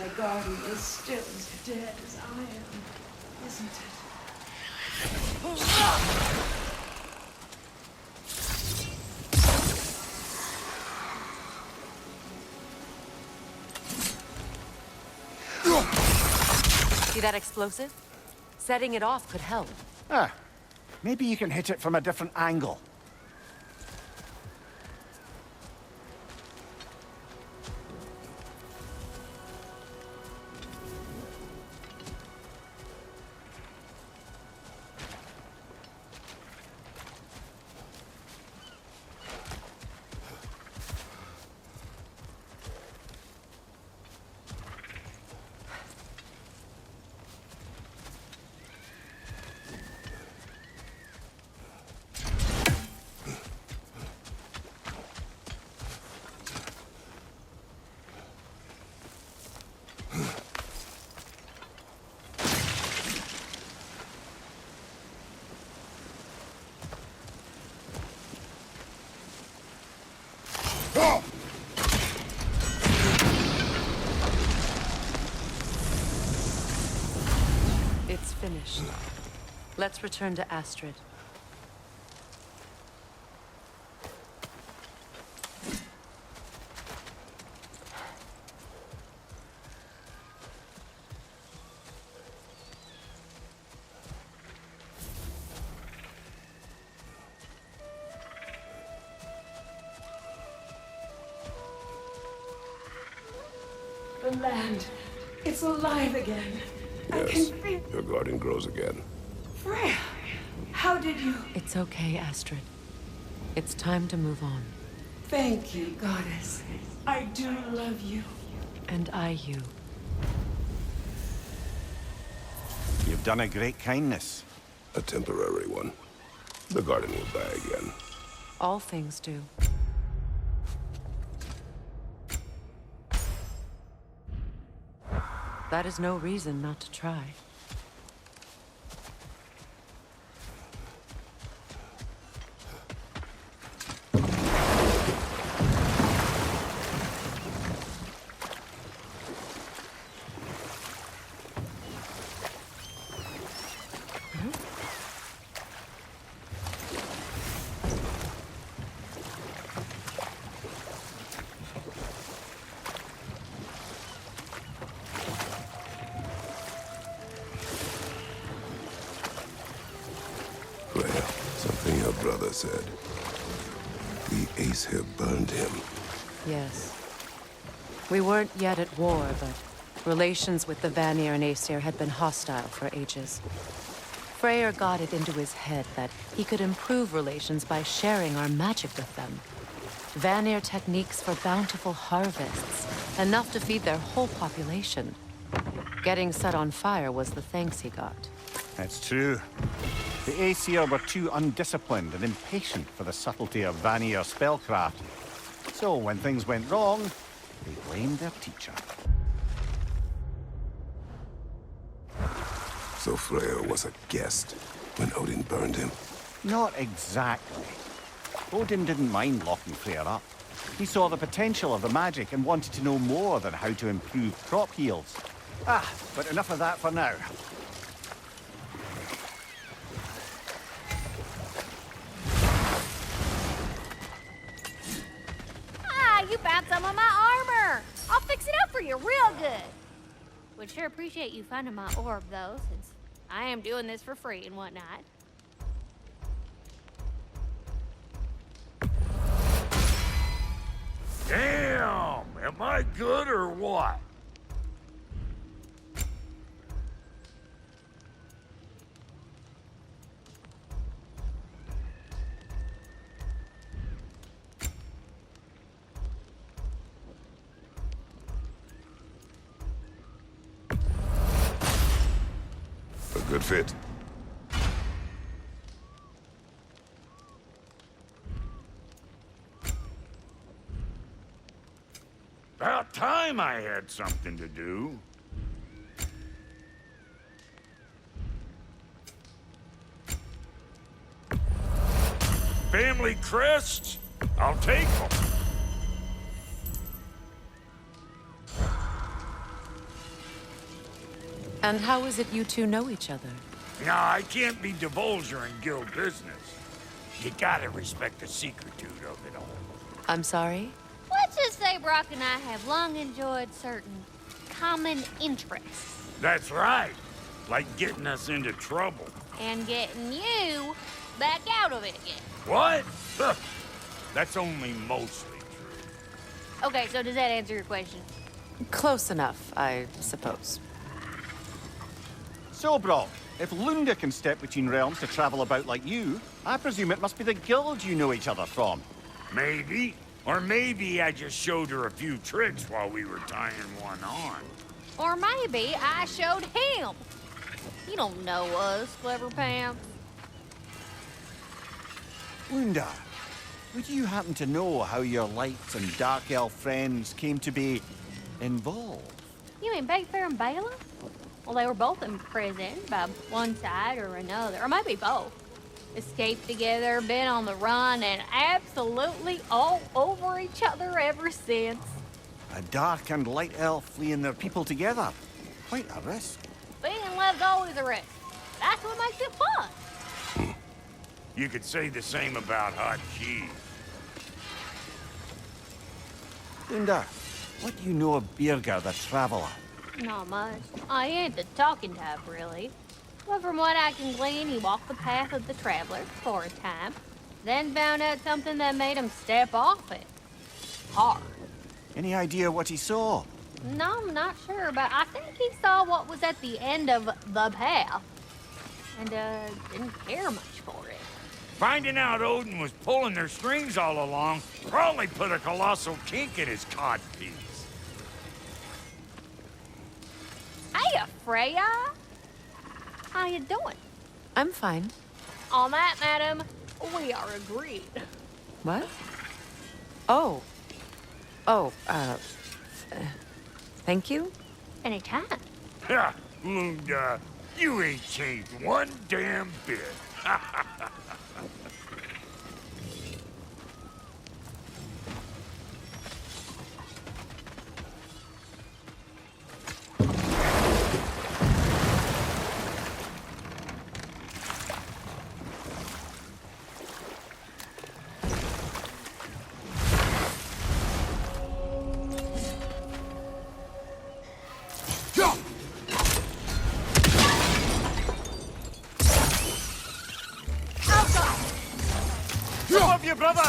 the garden is still as dead as I am, isn't it? See that explosive? Setting it off could help. Ah, maybe you can hit it from a different angle. It's finished. Let's return to Astrid. The land, it's alive again. I can Yes, feel... your garden grows again. Freya, how did you... It's okay, Astrid. It's time to move on. Thank you, goddess. I do love you. And I you. You've done a great kindness. A temporary one. The garden will die again. All things do. That is no reason not to try. Freya, something your brother said. The Ace here burned him. Yes. We weren't yet at war, but relations with the Vanir and Aesir had been hostile for ages. Freyr got it into his head that he could improve relations by sharing our magic with them. Vanir techniques for bountiful harvests, enough to feed their whole population. Getting set on fire was the thanks he got. It's true. The Aesir were too undisciplined and impatient for the subtlety of Vanir spellcraft. So when things went wrong, they blamed their teacher. So Freya was a guest when Odin burned him. Not exactly. Odin didn't mind locking Freyr up. He saw the potential of the magic and wanted to know more than how to improve crop yields. Ah, but enough of that for now. Ah, you found some of my armor! I'll fix it up for you real good. Would sure appreciate you finding my orb, though, since I am doing this for free and whatnot. Damn! Am I good or what? A good fit. About time I had something to do. Family crests? I'll take them. And how is it you two know each other? No, I can't be divulger in guild business. You gotta respect the secretude of it all. I'm sorry? Let's just say Brock and I have long enjoyed certain common interests. That's right. Like getting us into trouble. And getting you back out of it again. What? Huh. That's only mostly true. Okay, so does that answer your question? Close enough, I suppose. So, Brock, if Lunda can step between realms to travel about like you, I presume it must be the guild you know each other from. Maybe. Or maybe I just showed her a few tricks while we were tying one on. Or maybe I showed him. You don't know us, Clever Pants. Lunda, would you happen to know how your light and dark elf friends came to be involved? You mean Bayfair and Bala? Well, they were both imprisoned by one side or another, or maybe both. Escaped together, been on the run, and absolutely all over each other ever since. A dark and light elf fleeing their people together. Quite a risk. Being in love's always a risk. That's what makes it fun. You could say the same about hot cheese. Lunda, what do you know of Birger the Traveler? Not much. I ain't the talking type, really. But from what I can glean, he walked the path of the traveler for a time, then found out something that made him step off it. Hard. Any idea what he saw? No, I'm not sure, but I think he saw what was at the end of the path. And, didn't care much for it. Finding out Odin was pulling their strings all along probably put a colossal kink in his codpiece. Hey, Freya! How you doing? I'm fine. On that, madam, we are agreed. What? Oh. Oh, thank you? Anytime. Ha! Lunda, you ain't changed one damn bit. Above you, brother!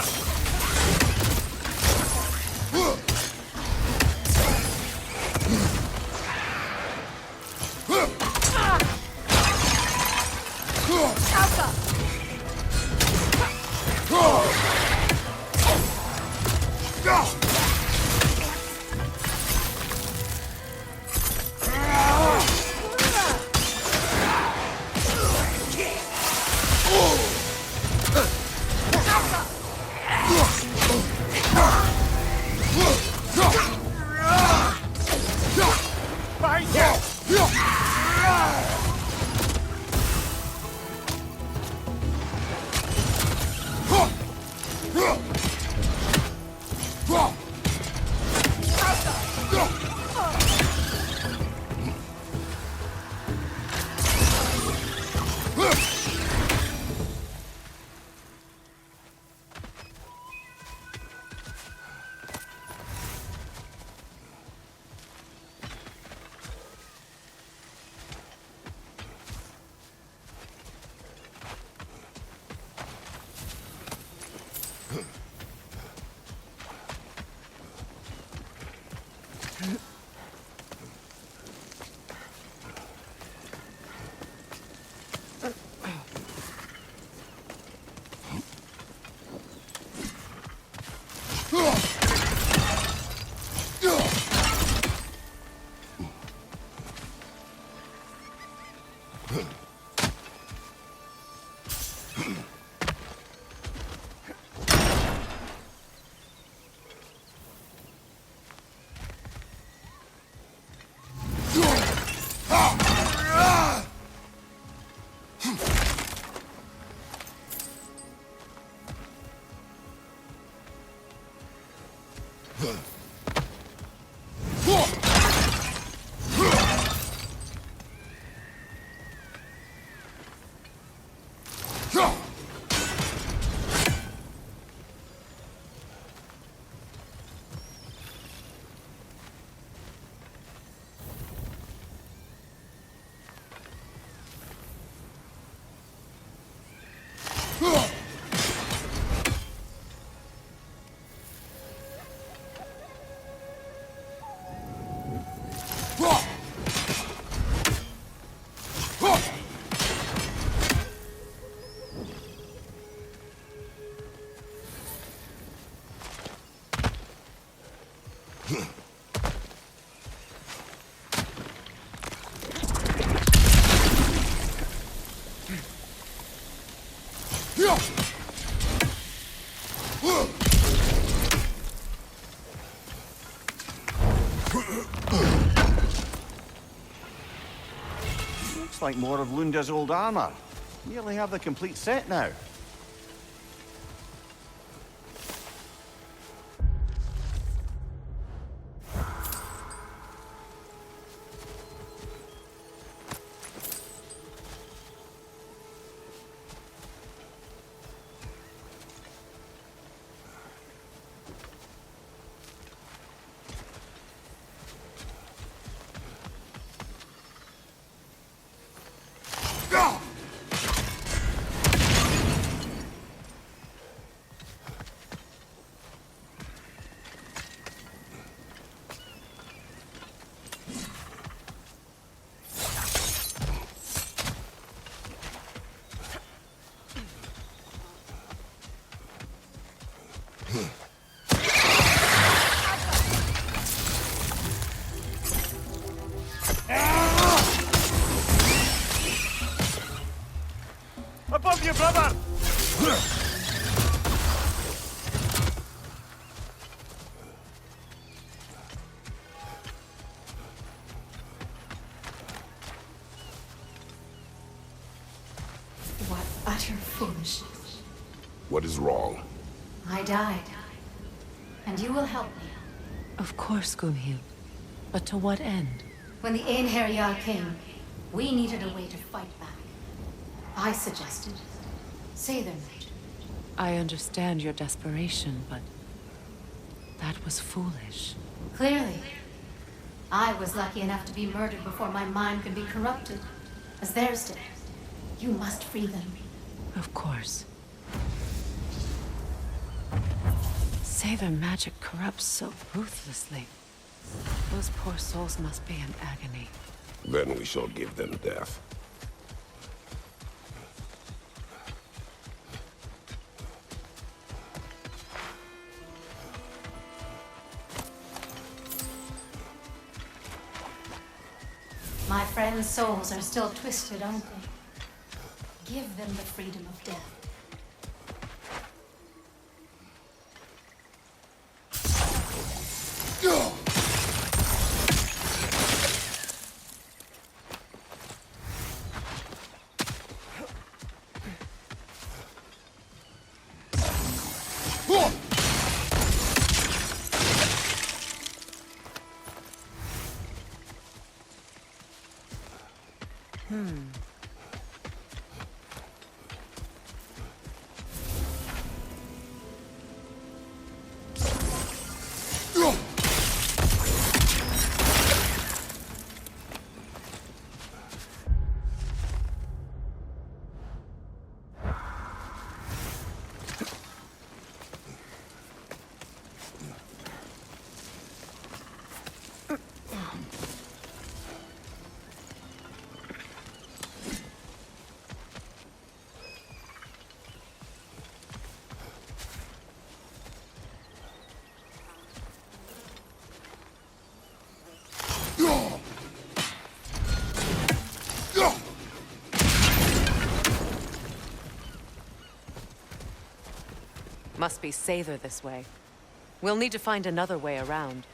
Behind you! Looks like more of Lunda's old armor. Nearly have the complete set now. Above you, brother! What utter foolishness. What is wrong? I died. And you will help me. Of course, Gunhild. But to what end? When the Einherjar came, we needed a way to fight back. I suggested say their magic. I understand your desperation, but that was foolish. Clearly. I was lucky enough to be murdered before my mind could be corrupted, as theirs did. You must free them. Of course. Say their magic corrupts so ruthlessly. Those poor souls must be in agony. Then we shall give them death. My friends' souls are still twisted, aren't they? Give them the freedom of death. Must be Sather this way. We'll need to find another way around.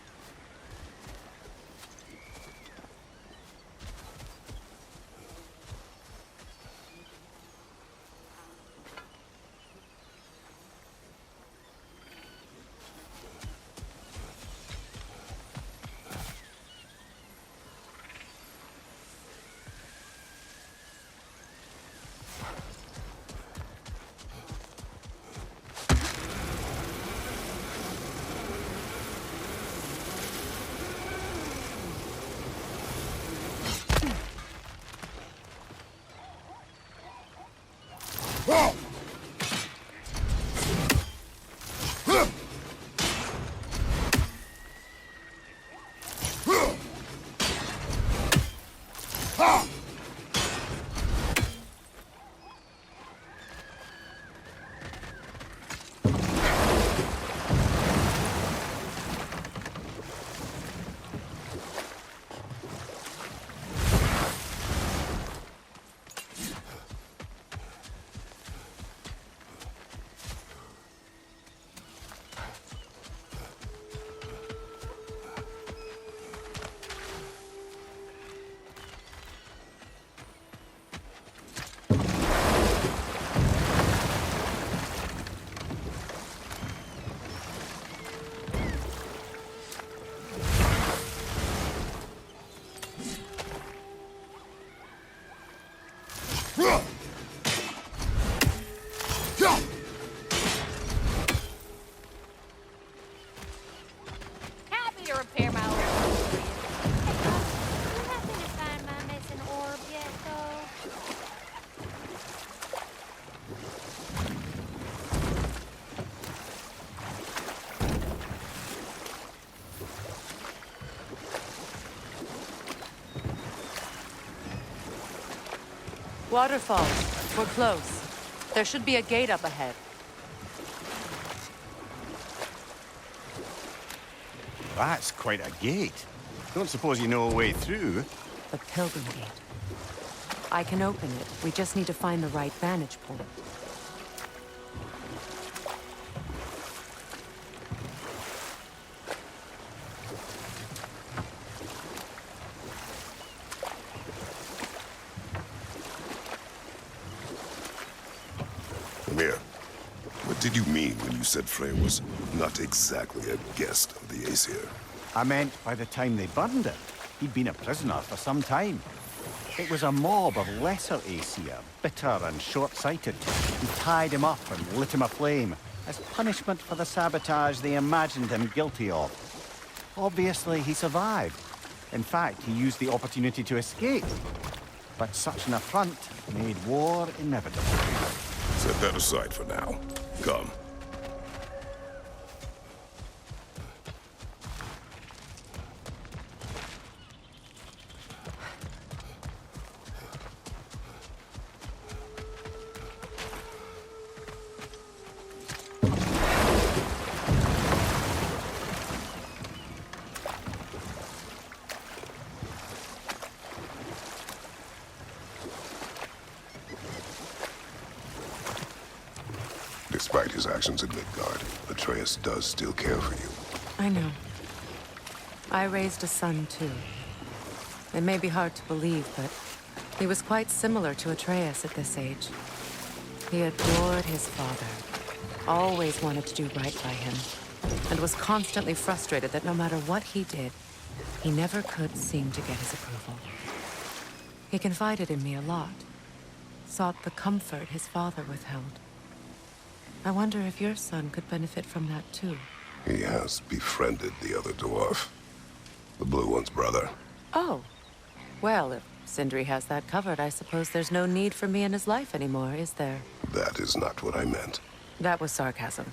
Waterfalls. We're close. There should be a gate up ahead. That's quite a gate. Don't suppose you know a way through? The Pilgrim Gate. I can open it. We just need to find the right vantage point. Come here. What did you mean when you said Frey was not exactly a guest of the Aesir? I meant by the time they burned it, he'd been a prisoner for some time. It was a mob of lesser Aesir, bitter and short-sighted, who tied him up and lit him aflame as punishment for the sabotage they imagined him guilty of. Obviously, he survived. In fact, he used the opportunity to escape. But such an affront made war inevitable. Set that aside for now. Come. Despite his actions in Midgard, Atreus does still care for you. I know. I raised a son, too. It may be hard to believe, but he was quite similar to Atreus at this age. He adored his father, always wanted to do right by him, and was constantly frustrated that no matter what he did, he never could seem to get his approval. He confided in me a lot, sought the comfort his father withheld. I wonder if your son could benefit from that, too. He has befriended the other dwarf. The blue one's brother. Oh. Well, if Sindri has that covered, I suppose there's no need for me in his life anymore, is there? That is not what I meant. That was sarcasm.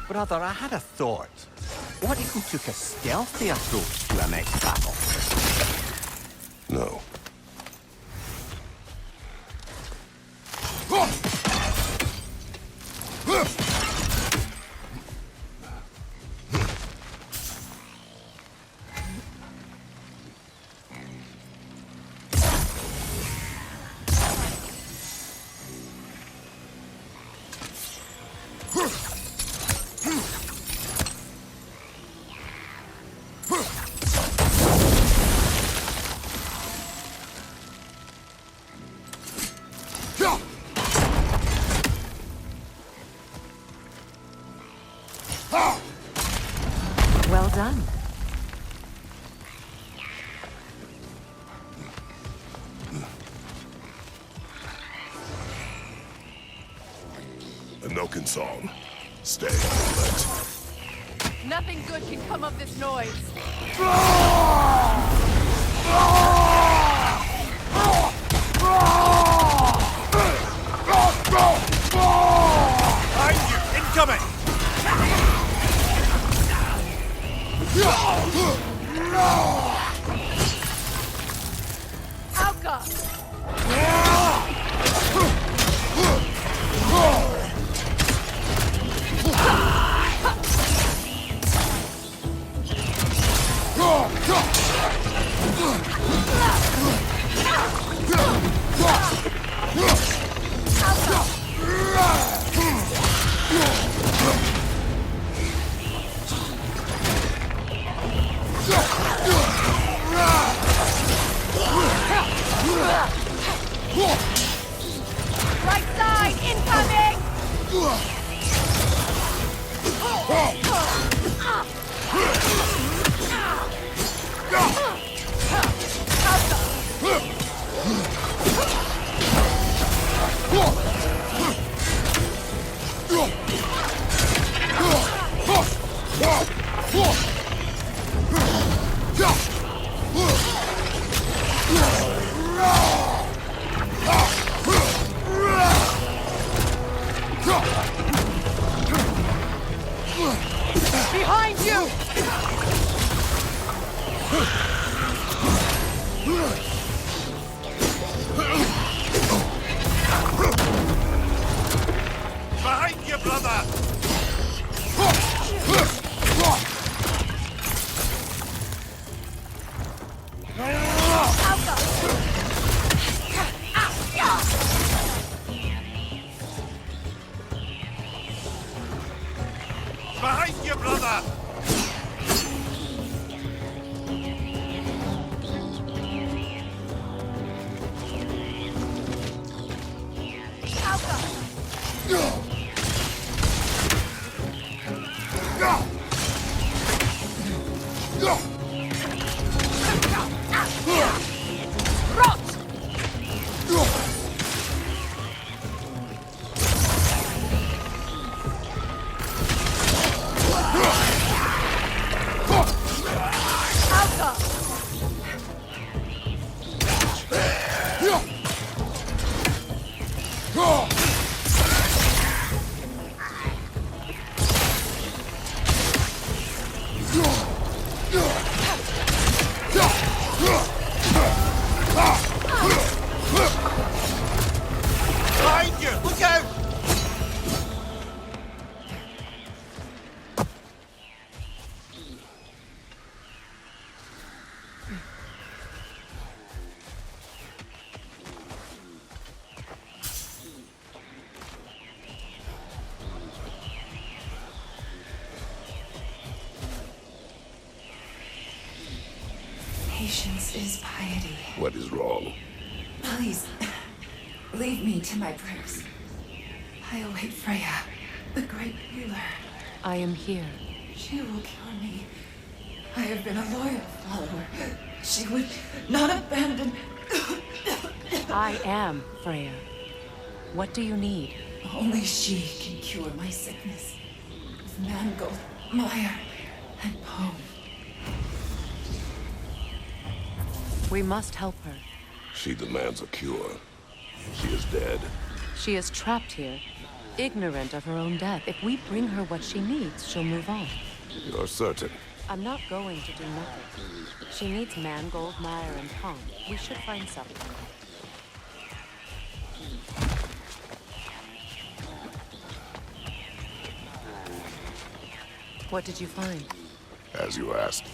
Brother, I had a thought. What if we took a stealthy approach to our next battle? No. Well done. A Noken song. Stay alert. Nothing good can come of this noise. Behind you! Incoming! Behind you! Behind you, brother! Behind you, brother! Behind you! Look out! Patience is piety. What is wrong? Please, leave me to my prayers. I await Freya, the great healer. I am here. She will cure me. I have been a loyal follower. She would not abandon... I am Freya. What do you need? Only she can cure my sickness. Of mangold, mire, and poem. We must help her. She demands a cure. She is dead. She is trapped here, ignorant of her own death. If we bring her what she needs, she'll move on. You're certain? I'm not going to do nothing. She needs mangold, mire, and palm. We should find something. What did you find? As you asked.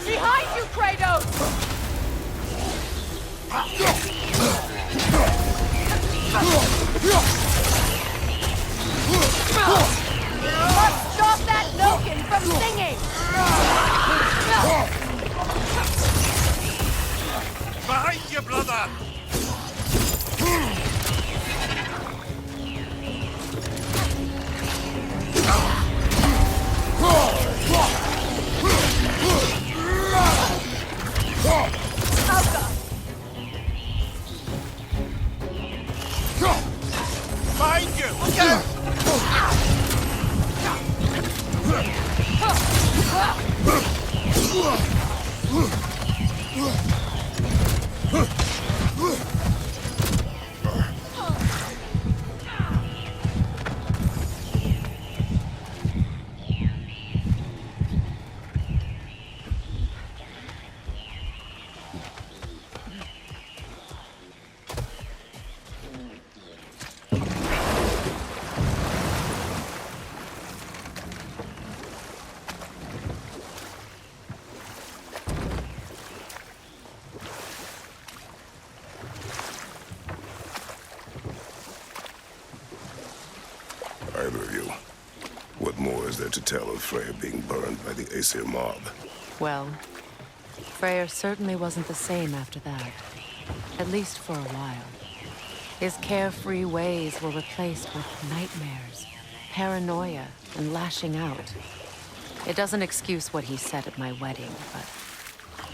Behind you, Kratos! Must stop that Loken from singing! Behind you, brother! Behind you! Look out! either of you. What more is there to tell of Freya being burned by the Aesir mob? Well, Freyr certainly wasn't the same after that. At least for a while. His carefree ways were replaced with nightmares, paranoia, and lashing out. It doesn't excuse what he said at my wedding, but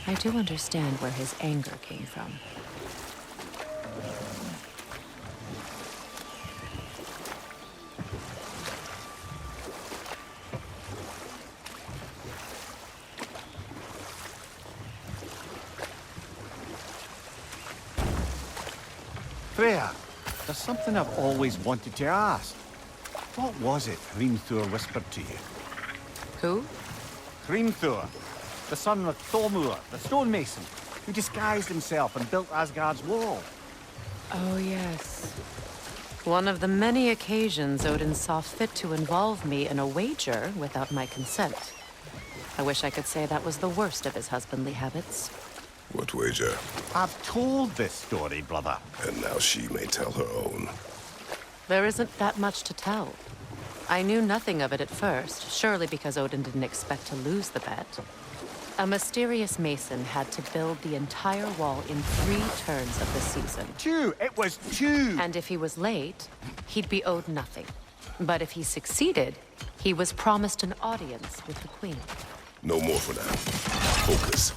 I do understand where his anger came from. Freya, there's something I've always wanted to ask. What was it Hrimthur whispered to you? Who? Hrimthur, the son of Thormur, the stonemason, who disguised himself and built Asgard's wall. Oh, yes. One of the many occasions Odin saw fit to involve me in a wager without my consent. I wish I could say that was the worst of his husbandly habits. What wager? I've told this story, brother. And now she may tell her own. There isn't that much to tell. I knew nothing of it at first, surely because Odin didn't expect to lose the bet. A mysterious mason had to build the entire wall in 3 turns of the season. 2! It was 2! And if he was late, he'd be owed nothing. But if he succeeded, he was promised an audience with the queen. No more for now. Focus.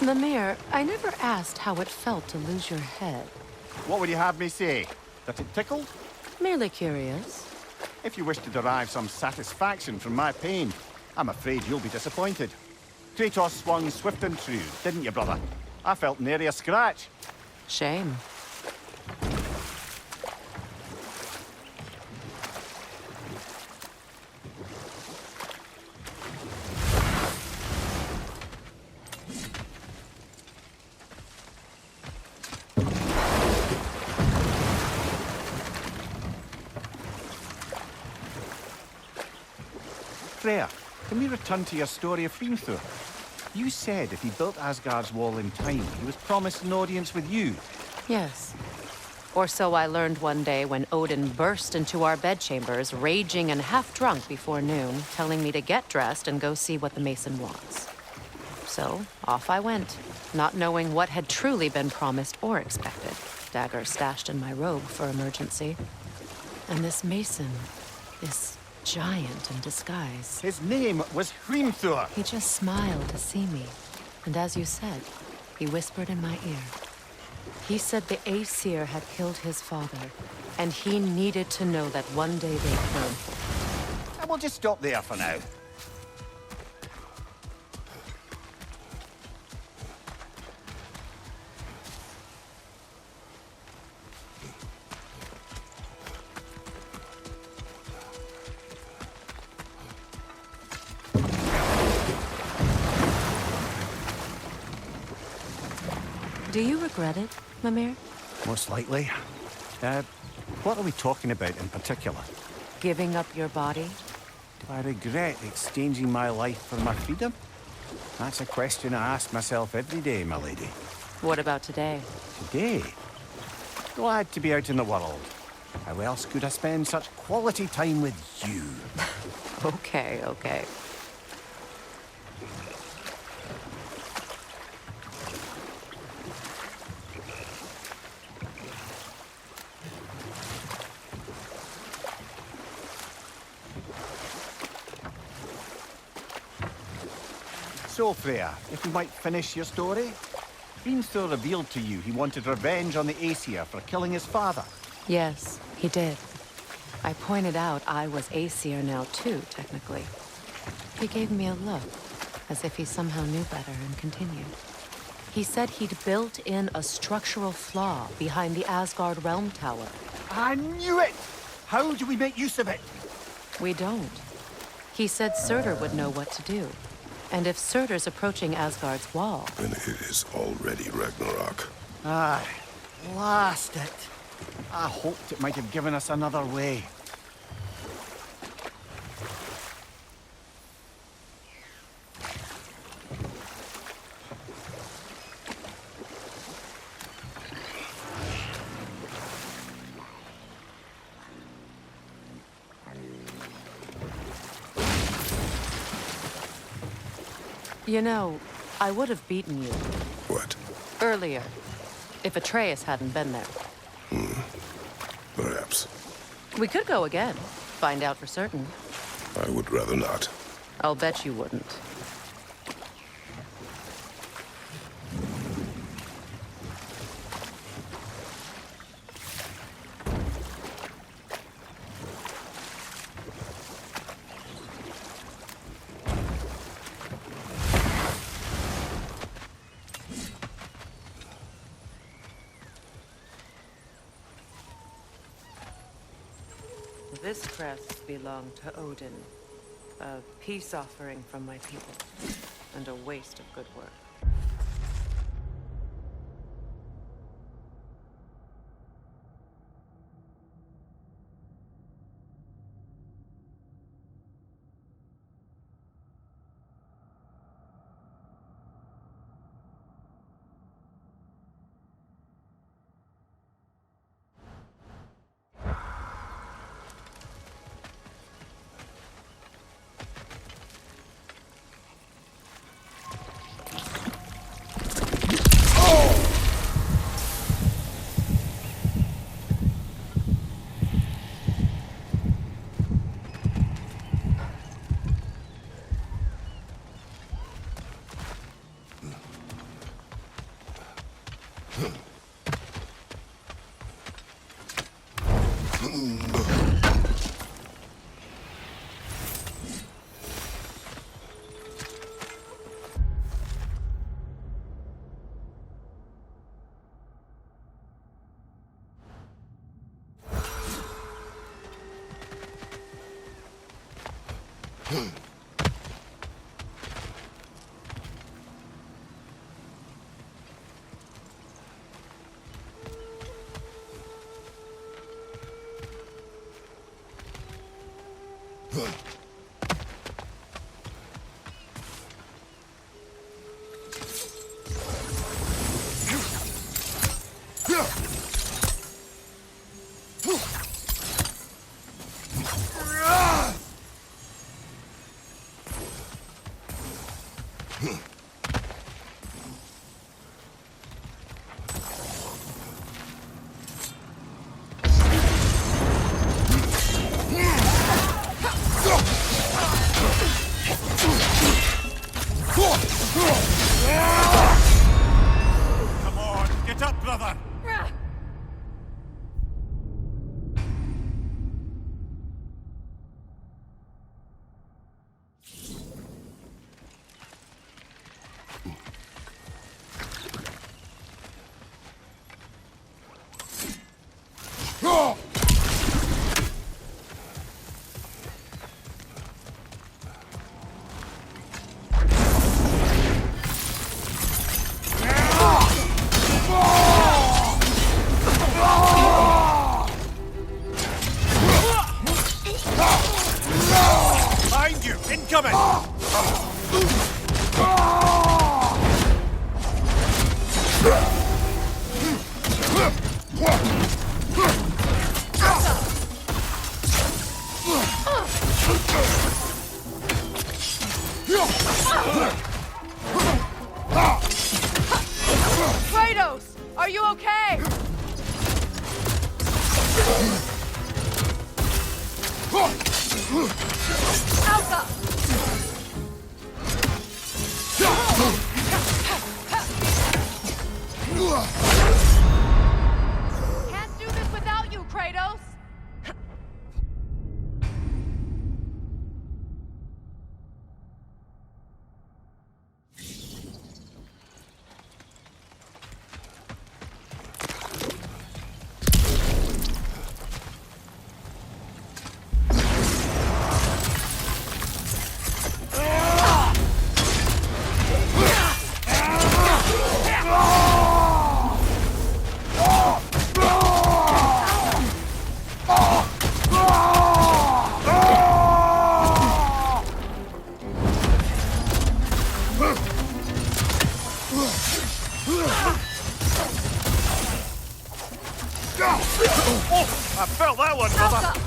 Mimir, I never asked how it felt to lose your head. What would you have me say? That it tickled? Merely curious. If you wish to derive some satisfaction from my pain, I'm afraid you'll be disappointed. Kratos swung swift and true, didn't you, brother? I felt nary a scratch. Shame. Freya, can we return to your story of Hrimthur? You said if he built Asgard's wall in time, he was promised an audience with you. Yes. Or so I learned one day when Odin burst into our bedchambers, raging and half-drunk before noon, telling me to get dressed and go see what the mason wants. So, off I went, not knowing what had truly been promised or expected. Dagger stashed in my robe for emergency. And this mason, this giant in disguise. His name was Hrimthur. He just smiled to see me. And as you said, he whispered in my ear. He said the Aesir had killed his father, and he needed to know that one day they'd know. And we'll just stop there for now. Do you regret it, Mimir? Most likely. What are we talking about in particular? Giving up your body? Do I regret exchanging my life for my freedom? That's a question I ask myself every day, my lady. What about today? Today? Glad to be out in the world. How else could I spend such quality time with you? Okay, okay. So, Freya, if we might finish your story? Hrimthur revealed to you he wanted revenge on the Aesir for killing his father. Yes, he did. I pointed out I was Aesir now too, technically. He gave me a look, as if he somehow knew better and continued. He said he'd built in a structural flaw behind the Asgard Realm Tower. I knew it! How do we make use of it? We don't. He said Surtur would know what to do. And if Surtur's approaching Asgard's wall... Then it is already Ragnarok. Aye, blast it. I hoped it might have given us another way. You know, I would have beaten you What? earlier, if Atreus hadn't been there. Perhaps. We could go again, find out for certain. I would rather not. I'll bet you wouldn't. This crest belonged to Odin, a peace offering from my people, and a waste of good work. Come on, get up, brother! Behind you! Incoming! Kratos! Are you okay? Alpha! Can't do this without you, Kratos! Oh, I felt that one, brother.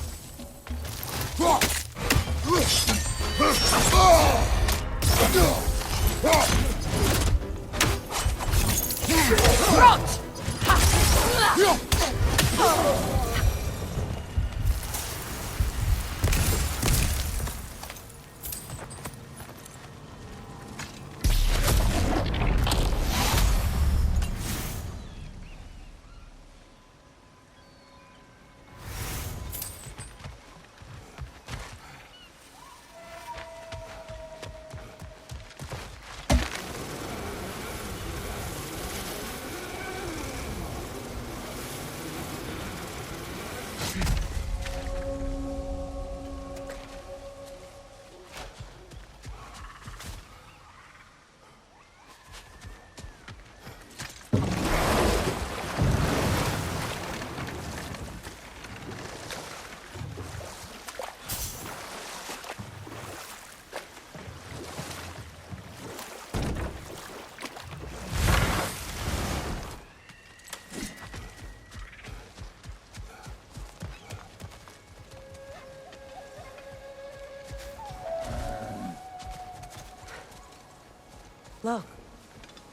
Look,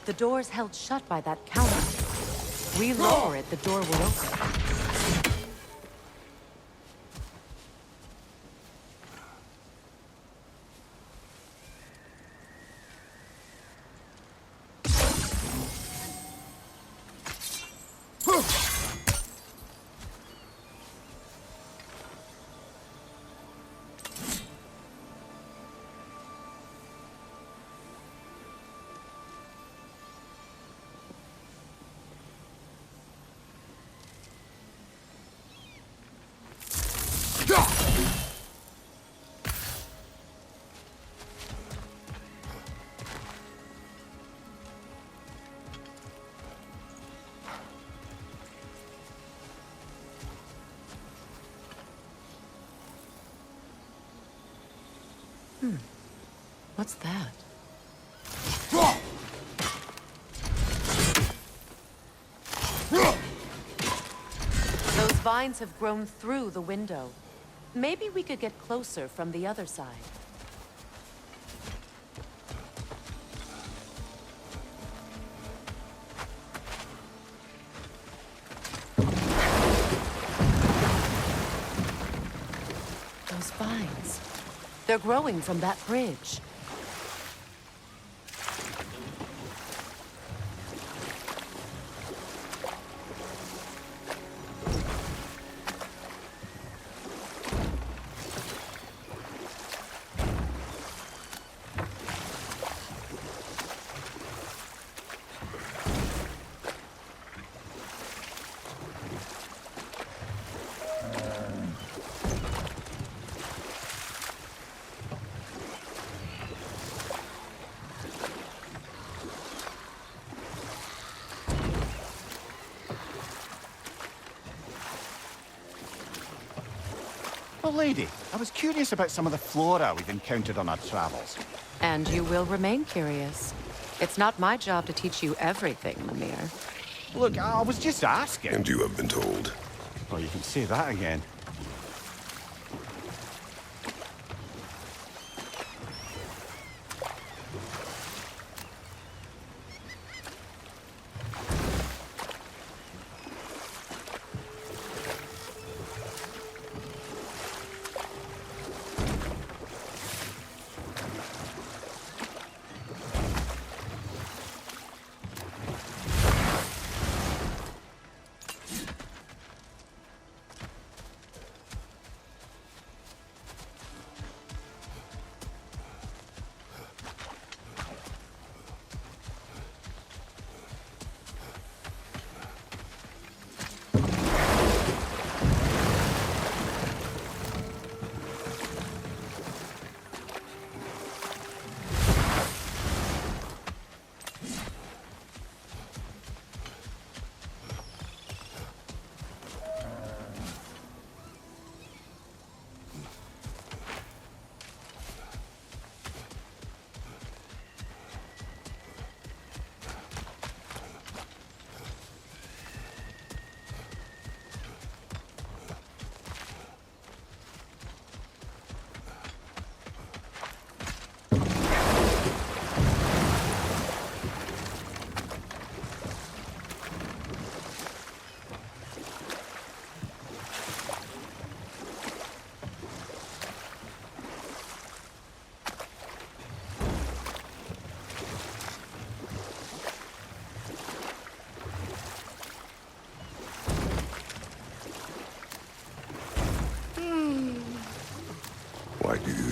the door's held shut by that counter. We lower it, the door will open. What's that? Those vines have grown through the window. Maybe we could get closer from the other side. Those vines. They're growing from that bridge. Well, lady, I was curious about some of the flora we've encountered on our travels. And you will remain curious. It's not my job to teach you everything, Mimir. Look, I was just asking. And you have been told. Oh, you can say that again.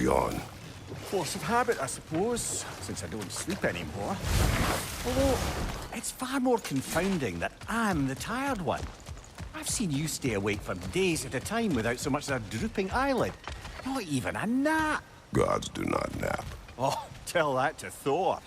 on? Force of habit, I suppose, since I don't sleep anymore. Although, it's far more confounding that I'm the tired one. I've seen you stay awake for days at a time without so much as a drooping eyelid. Not even a nap. Gods do not nap. Oh, tell that to Thor.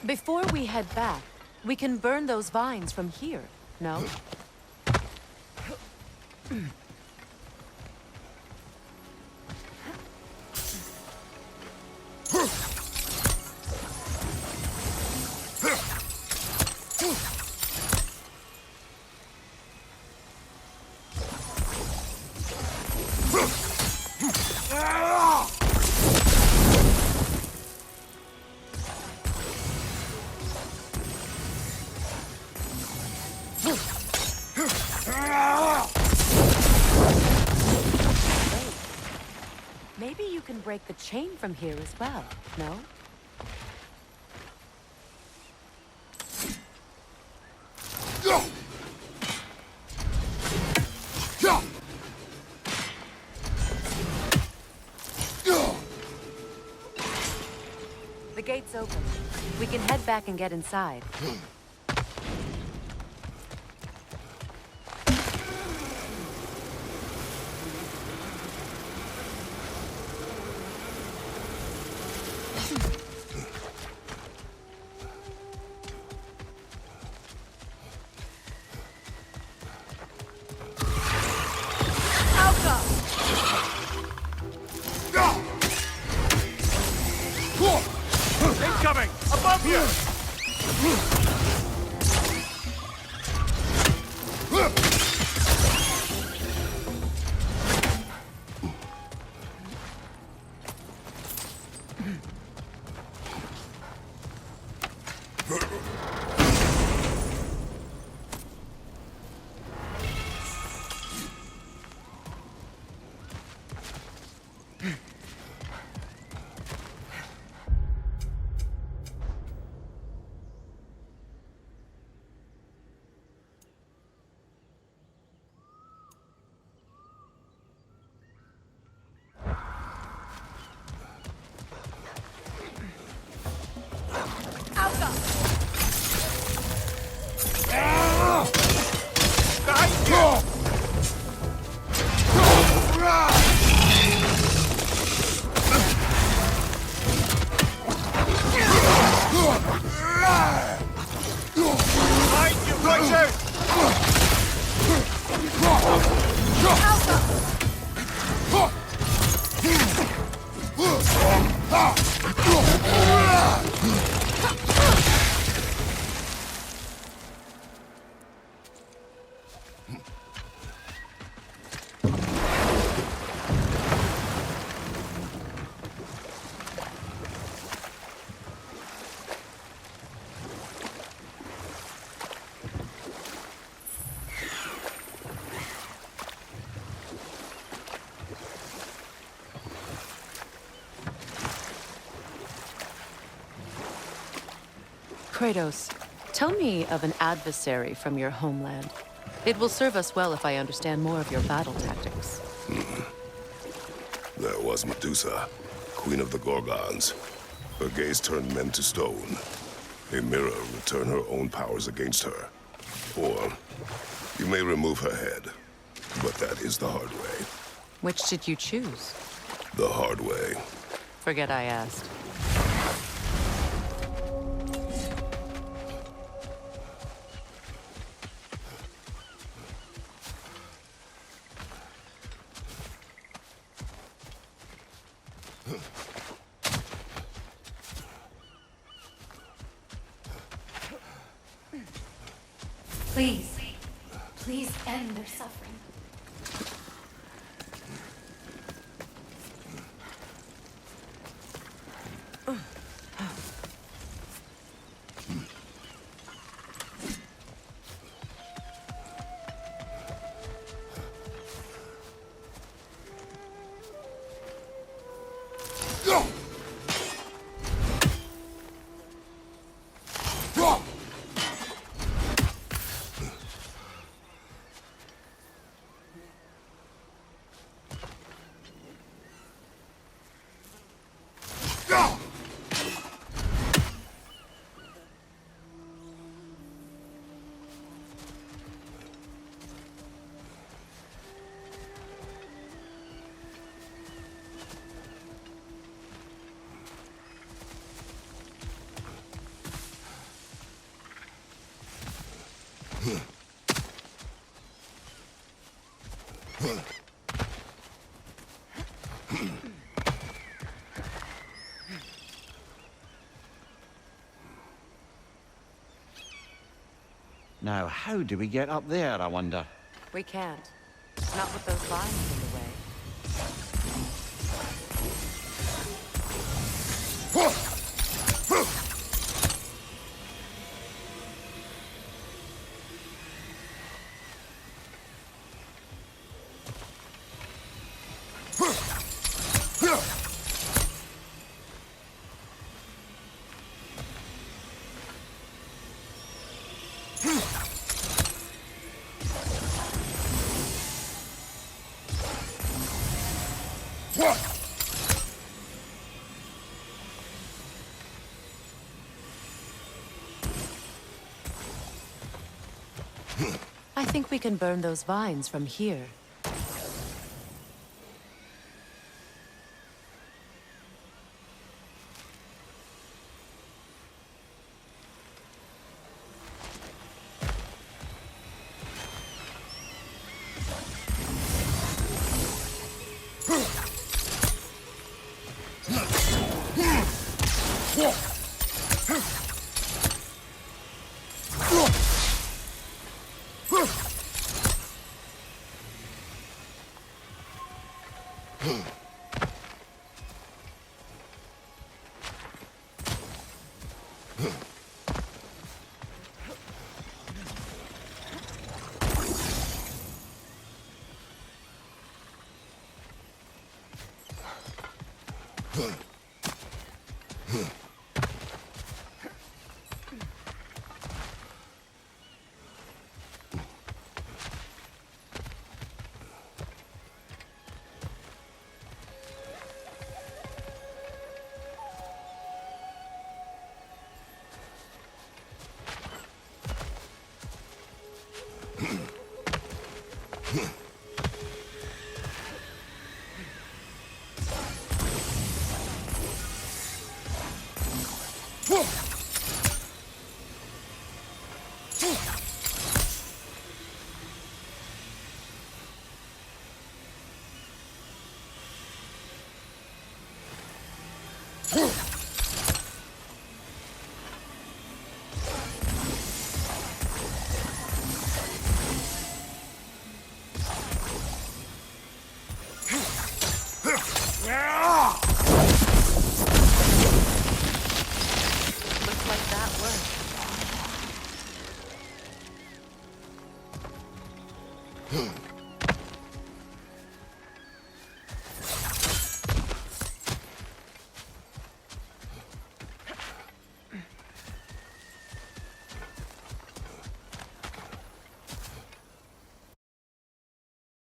Before we head back, we can burn those vines from here, no? Maybe you can break the chain from here as well, no? The gate's open. We can head back and get inside. Incoming! Above you! Kratos, tell me of an adversary from your homeland. It will serve us well if I understand more of your battle tactics. There was was Medusa, queen of the Gorgons. Her gaze turned men to stone. A mirror will turn her own powers against her. Or you may remove her head, but that is the hard way. Which did you choose? The hard way. Forget I asked. Please, please end their suffering. Now, how do we get up there, I wonder? We can't. Not with those vines in the way. I think we can burn those vines from here.